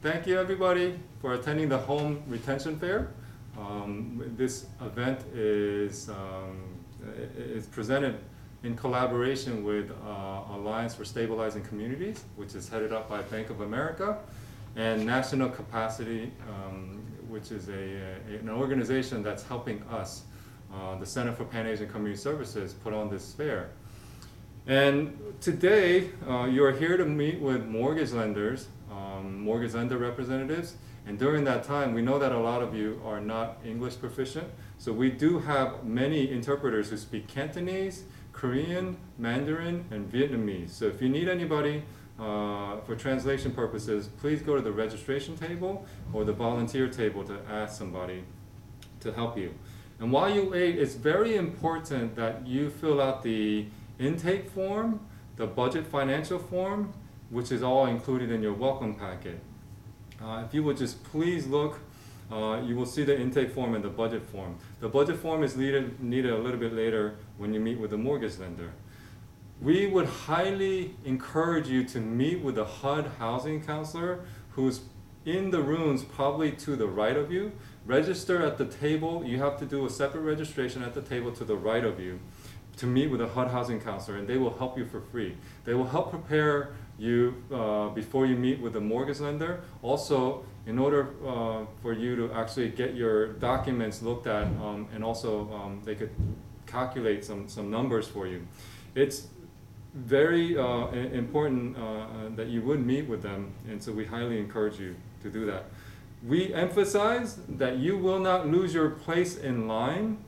thank you everybody for attending the Home Retention Fair. This event is presented in collaboration with Alliance for Stabilizing Communities, which is headed up by Bank of America, and National Capacity, which is an organization that's helping us, the Center for Pan-Asian Community Services, put on this fair. And today, you are here to meet with mortgage lenders, mortgage lender representatives, and during that time, we know that a lot of you are not English proficient, so we do have many interpreters who speak Cantonese, Korean, Mandarin, and Vietnamese. So if you need anybody for translation purposes, please go to the registration table or the volunteer table to ask somebody to help you. And while you wait, it's very important that you fill out the intake form, the budget financial form, which is all included in your welcome packet. If you would just please look, you will see the intake form and the budget form. The budget form is needed a little bit later when you meet with the mortgage lender. We would highly encourage you to meet with a HUD housing counselor who's in the rooms probably to the right of you. Register at the table. You have to do a separate registration at the table to the right of you to meet with a HUD housing counselor, and they will help you for free. They will help prepare you before you meet with the mortgage lender. Also, in order for you to actually get your documents looked at, and also they could calculate some numbers for you. It's very important that you would meet with them, and so we highly encourage you to do that. We emphasize that you will not lose your place in line.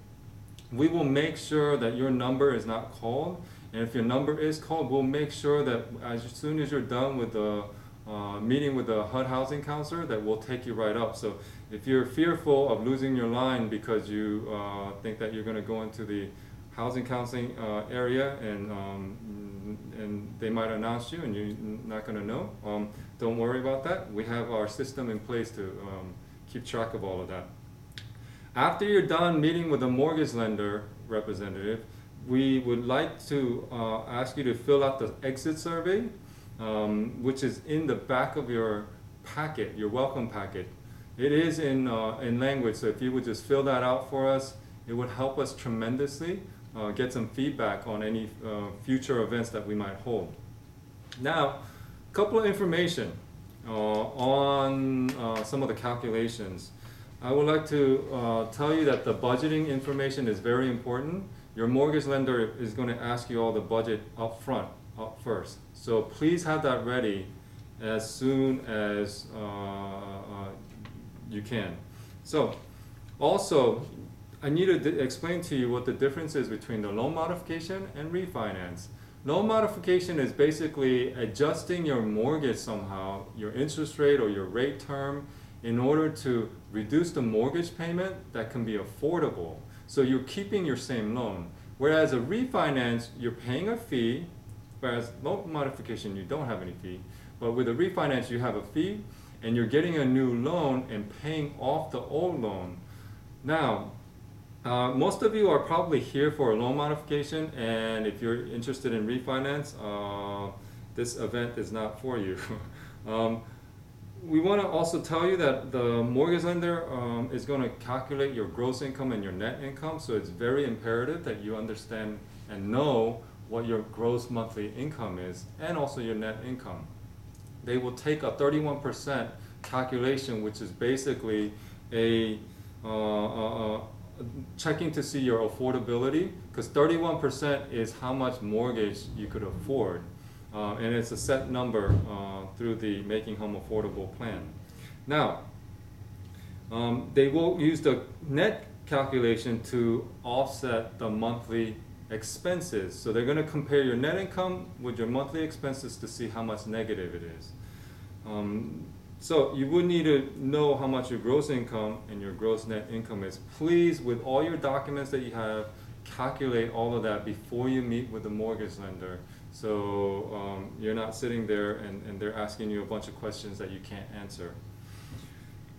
We will make sure that your number is not called, and if your number is called, we'll make sure that as soon as you're done with the meeting with the HUD housing counselor, that we'll take you right up. So if you're fearful of losing your line because you think that you're going to go into the housing counseling area and they might announce you and you're not going to know, don't worry about that. We have our system in place to keep track of all of that. After you're done meeting with a mortgage lender representative, we would like to ask you to fill out the exit survey, which is in the back of your packet, your welcome packet. It is in language, so if you would just fill that out for us, it would help us tremendously get some feedback on any future events that we might hold. Now, a couple of information on some of the calculations. I would like to tell you that the budgeting information is very important. Your mortgage lender is going to ask you all the budget up front, up first. So please have that ready as soon as you can. So also, I need to explain to you what the difference is between the loan modification and refinance. Loan modification is basically adjusting your mortgage somehow, your interest rate or your rate term, in order to reduce the mortgage payment that can be affordable. So you're keeping your same loan. Whereas a refinance, you're paying a fee, whereas loan modification, you don't have any fee. But with a refinance, you have a fee, and you're getting a new loan and paying off the old loan. Now, most of you are probably here for a loan modification, and if you're interested in refinance, this event is not for you. We want to also tell you that the mortgage lender is going to calculate your gross income and your net income, so it's very imperative that you understand and know what your gross monthly income is and also your net income. They will take a 31% calculation, which is basically a checking to see your affordability, because 31% is how much mortgage you could afford. And it's a set number through the Making Home Affordable plan. Now, they will use the net calculation to offset the monthly expenses. So they're going to compare your net income with your monthly expenses to see how much negative it is. So you would need to know how much your gross income and your gross net income is. Please, with all your documents that you have, calculate all of that before you meet with the mortgage lender. So you're not sitting there and they're asking you a bunch of questions that you can't answer.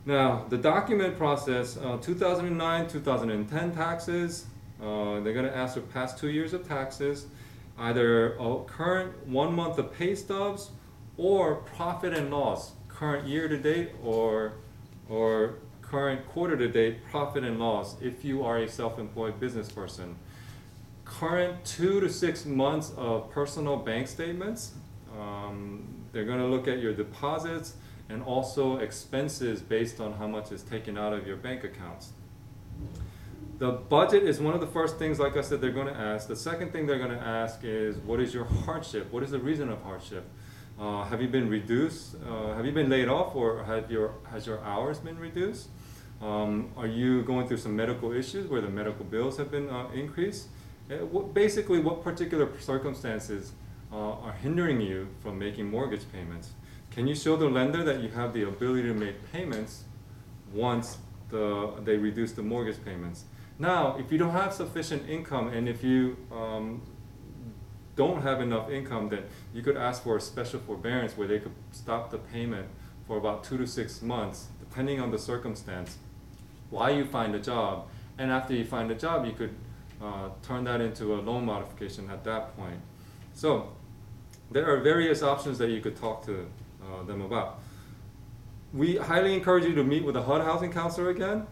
Now, the document process, 2009, 2010 taxes, they're going to ask for past 2 years of taxes, either a current 1 month of pay stubs or profit and loss, current year to date or current quarter to date profit and loss if you are a self-employed business person. Current 2 to 6 months of personal bank statements. They're going to look at your deposits and also expenses based on how much is taken out of your bank accounts. The budget is one of the first things, like I said, they're going to ask. The second thing they're going to ask is, what is your hardship? What is the reason of hardship? Have you been reduced? Have you been laid off, or has your hours been reduced? Are you going through some medical issues where the medical bills have been increased? Basically, what particular circumstances are hindering you from making mortgage payments? Can you show the lender that you have the ability to make payments once they reduce the mortgage payments? Now, if you don't have sufficient income, and if you don't have enough income, then you could ask for a special forbearance where they could stop the payment for about 2 to 6 months, depending on the circumstance, while you find a job. And after you find a job, you could turn that into a loan modification at that point. So there are various options that you could talk to them about. We highly encourage you to meet with a HUD housing counselor again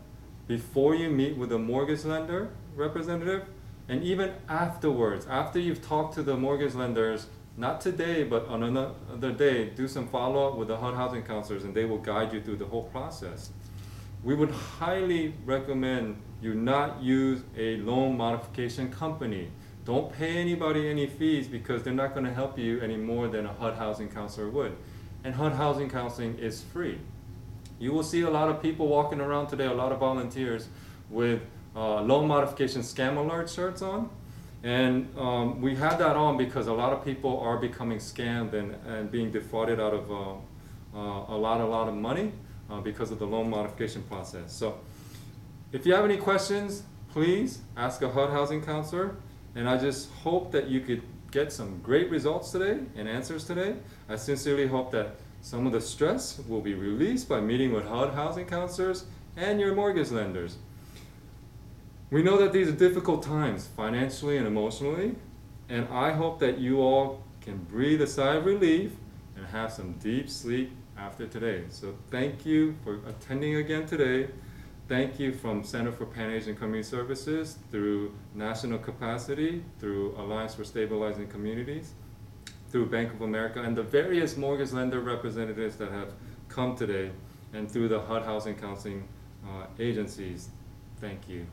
before you meet with a mortgage lender representative, and even afterwards, after you've talked to the mortgage lenders, not today, but on another day, do some follow-up with the HUD housing counselors, and they will guide you through the whole process. We would highly recommend you not use a loan modification company. Don't pay anybody any fees, because they're not going to help you any more than a HUD housing counselor would. And HUD housing counseling is free. You will see a lot of people walking around today, a lot of volunteers with loan modification scam alert shirts on. And we have that on because a lot of people are becoming scammed and being defrauded out of a lot of money because of the loan modification process. So if you have any questions, please ask a HUD housing counselor. And I just hope that you could get some great results today and answers today. I sincerely hope that some of the stress will be released by meeting with HUD housing counselors and your mortgage lenders. We know that these are difficult times, financially and emotionally, and I hope that you all can breathe a sigh of relief and have some deep sleep after today. So thank you for attending again today. Thank you from Center for Pan-Asian Community Services, through National Capacity, through Alliance for Stabilizing Communities, through Bank of America, and the various mortgage lender representatives that have come today, and through the HUD housing counseling agencies. Thank you.